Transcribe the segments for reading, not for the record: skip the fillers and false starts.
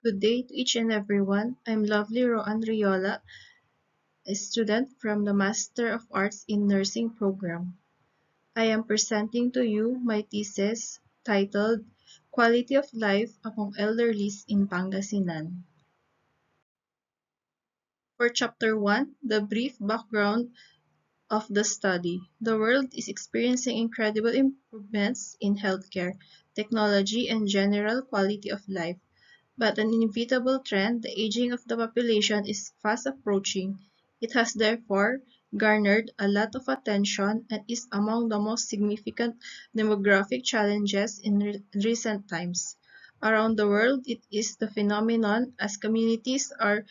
Good day to each and everyone. I'm Lovely Roan Riola, a student from the Master of Arts in Nursing program. I am presenting to you my thesis titled Quality of Life Among Elderlies in Pangasinan. For Chapter 1, the brief background of the study. The world is experiencing incredible improvements in healthcare, technology, and general quality of life. But an inevitable trend, the aging of the population, is fast approaching. It has therefore garnered a lot of attention and is among the most significant demographic challenges in recent times. Around the world, it is the phenomenon as communities are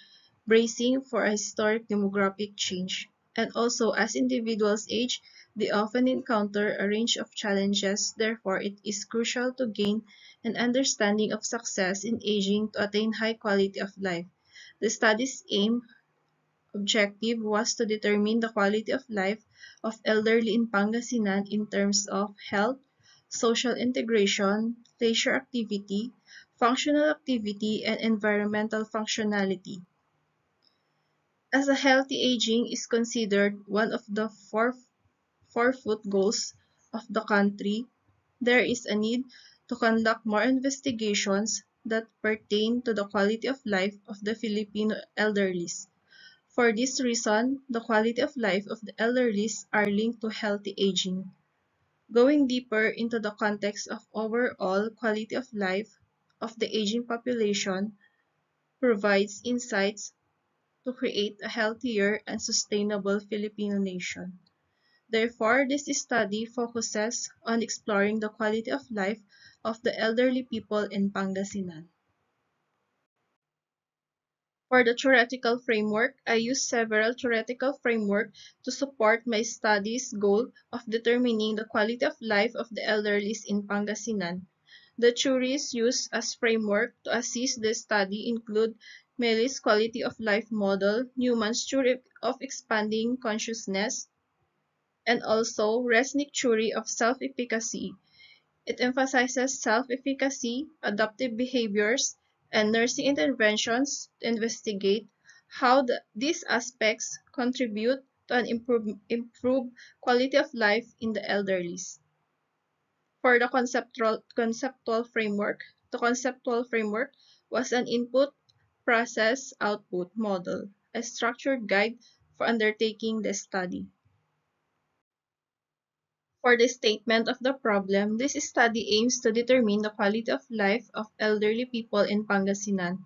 bracing for a historic demographic change. And also, as individuals age, they often encounter a range of challenges. Therefore, it is crucial to gain an understanding of success in aging to attain high quality of life. The study's aim objective was to determine the quality of life of elderly in Pangasinan in terms of health, social integration, leisure activity, functional activity, and environmental functionality. As a healthy aging is considered one of the four-foot goals of the country, there is a need to conduct more investigations that pertain to the quality of life of the Filipino elderlies. For this reason, the quality of life of the elderlies are linked to healthy aging. Going deeper into the context of overall quality of life of the aging population provides insights to create a healthier and sustainable Filipino nation. Therefore, this study focuses on exploring the quality of life of the elderly people in Pangasinan. For the theoretical framework, I use several theoretical frameworks to support my study's goal of determining the quality of life of the elderly in Pangasinan. The theories used as framework to assist the study include Melley's quality of life model, Newman's theory of expanding consciousness, and also Resnick's theory of self-efficacy. It emphasizes self-efficacy, adaptive behaviors, and nursing interventions to investigate how these aspects contribute to an improved quality of life in the elderly. For the conceptual framework, the conceptual framework was an input, process, output model, a structured guide for undertaking the study. For the statement of the problem, this study aims to determine the quality of life of elderly people in Pangasinan.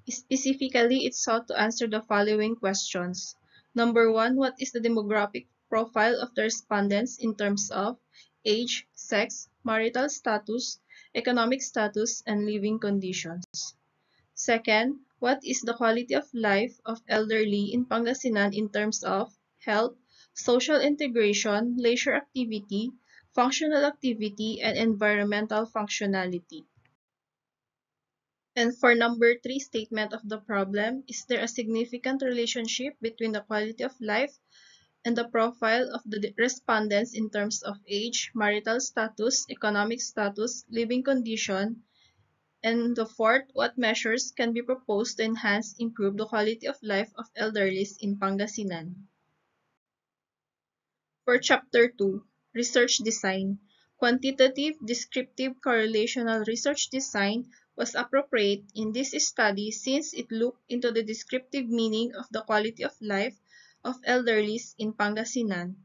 Specifically, it sought to answer the following questions. Number one, what is the demographic profile of the respondents in terms of age, sex, marital status, economic status, and living conditions? Second, what is the quality of life of elderly in Pangasinan in terms of health, social integration, leisure activity, functional activity, and environmental functionality? And for number three statement of the problem, is there a significant relationship between the quality of life and the profile of the respondents in terms of age, marital status, economic status, living condition, and the fourth, what measures can be proposed to improve the quality of life of elderlies in Pangasinan? For Chapter 2, Research Design, quantitative descriptive correlational research design was appropriate in this study since it looked into the descriptive meaning of the quality of life of elderlies in Pangasinan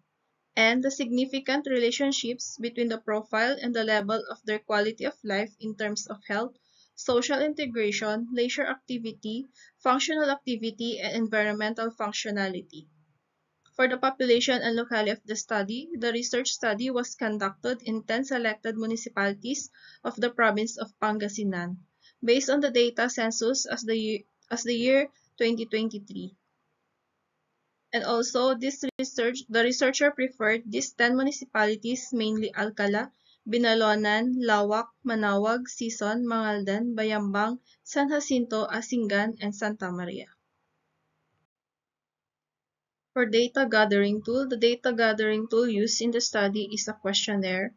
and the significant relationships between the profile and the level of their quality of life in terms of health, social integration, leisure activity, functional activity, and environmental functionality. For the population and locality of the study, the research study was conducted in 10 selected municipalities of the province of Pangasinan, based on the data census as the year 2023. And also, the researcher preferred these 10 municipalities, mainly Alcala, Binalonan, Lawak, Manawag, Sison, Mangaldan, Bayambang, San Jacinto, Asingan, and Santa Maria. For data gathering tool, the data gathering tool used in the study is a questionnaire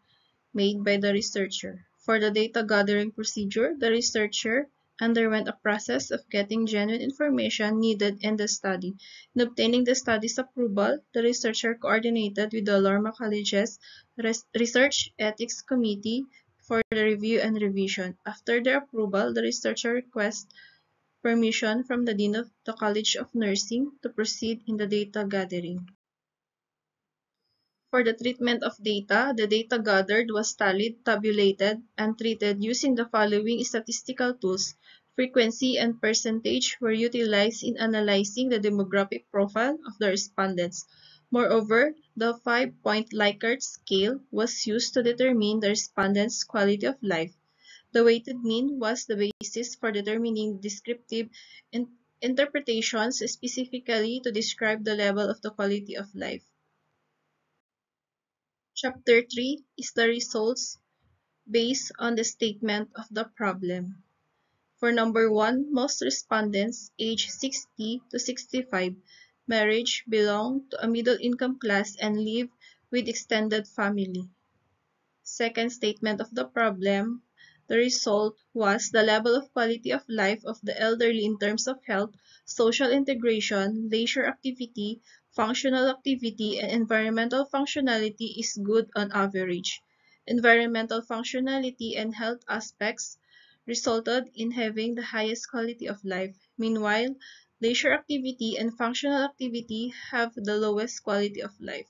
made by the researcher. For the data gathering procedure, the researcher underwent a process of getting genuine information needed in the study. In obtaining the study's approval, the researcher coordinated with the Lorma College's Research Ethics Committee for the review and revision. After their approval, the researcher requests permission from the Dean of the College of Nursing to proceed in the data gathering. For the treatment of data, the data gathered was tallied, tabulated, and treated using the following statistical tools. Frequency and percentage were utilized in analyzing the demographic profile of the respondents. Moreover, the 5-point Likert scale was used to determine the respondents' quality of life. The weighted mean was the basis for determining descriptive interpretations specifically to describe the level of the quality of life. Chapter 3 is the results based on the statement of the problem. For number 1, most respondents aged 60 to 65 marriage belong to a middle-income class and live with extended family. Second statement of the problem, the result was the level of quality of life of the elderly in terms of health, social integration, leisure activity, functional activity, and environmental functionality is good on average. Environmental functionality and health aspects resulted in having the highest quality of life. Meanwhile, leisure activity and functional activity have the lowest quality of life.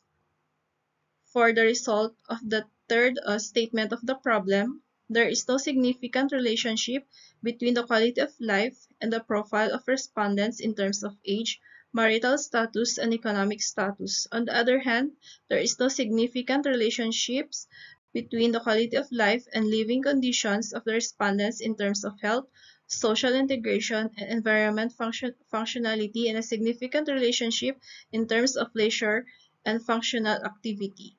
For the result of the third statement of the problem, there is no significant relationship between the quality of life and the profile of respondents in terms of age, marital status, and economic status. On the other hand, there is no significant relationships between the quality of life and living conditions of the respondents in terms of health, social integration, and environment functionality, and a significant relationship in terms of leisure and functional activity.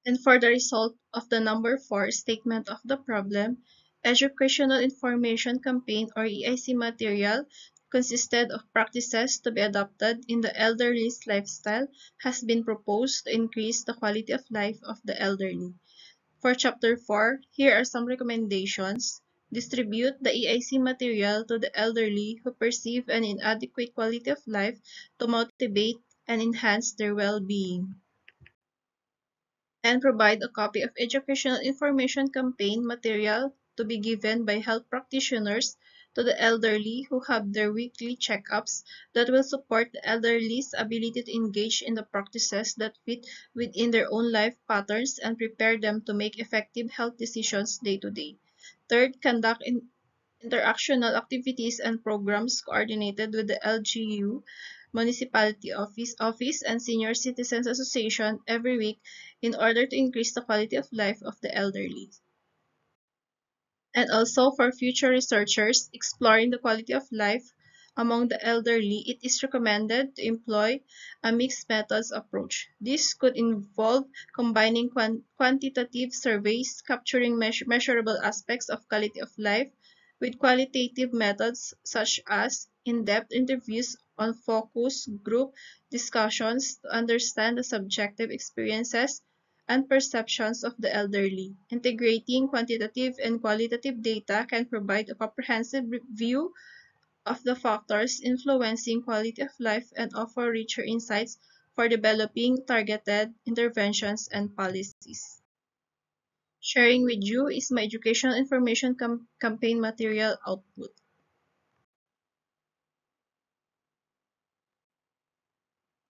And for the result of the number 4 statement of the problem, Educational Information Campaign or EIC material consisted of practices to be adopted in the elderly's lifestyle has been proposed to increase the quality of life of the elderly. For Chapter 4, here are some recommendations. Distribute the EIC material to the elderly who perceive an inadequate quality of life to motivate and enhance their well-being, and provide a copy of Educational Information Campaign material to be given by health practitioners to the elderly who have their weekly checkups that will support the elderly's ability to engage in the practices that fit within their own life patterns and prepare them to make effective health decisions day to day. Third, conduct interactional activities and programs coordinated with the LGU, Municipality Office, and Senior Citizens Association every week in order to increase the quality of life of the elderly. And also for future researchers exploring the quality of life among the elderly, it is recommended to employ a mixed methods approach. This could involve combining quantitative surveys capturing measurable aspects of quality of life with qualitative methods such as in-depth interviews on focus group discussions to understand the subjective experiences and perceptions of the elderly. Integrating quantitative and qualitative data can provide a comprehensive view of the factors influencing quality of life and offer richer insights for developing targeted interventions and policies. Sharing with you is my educational information campaign material output.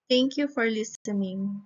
Thank you for listening.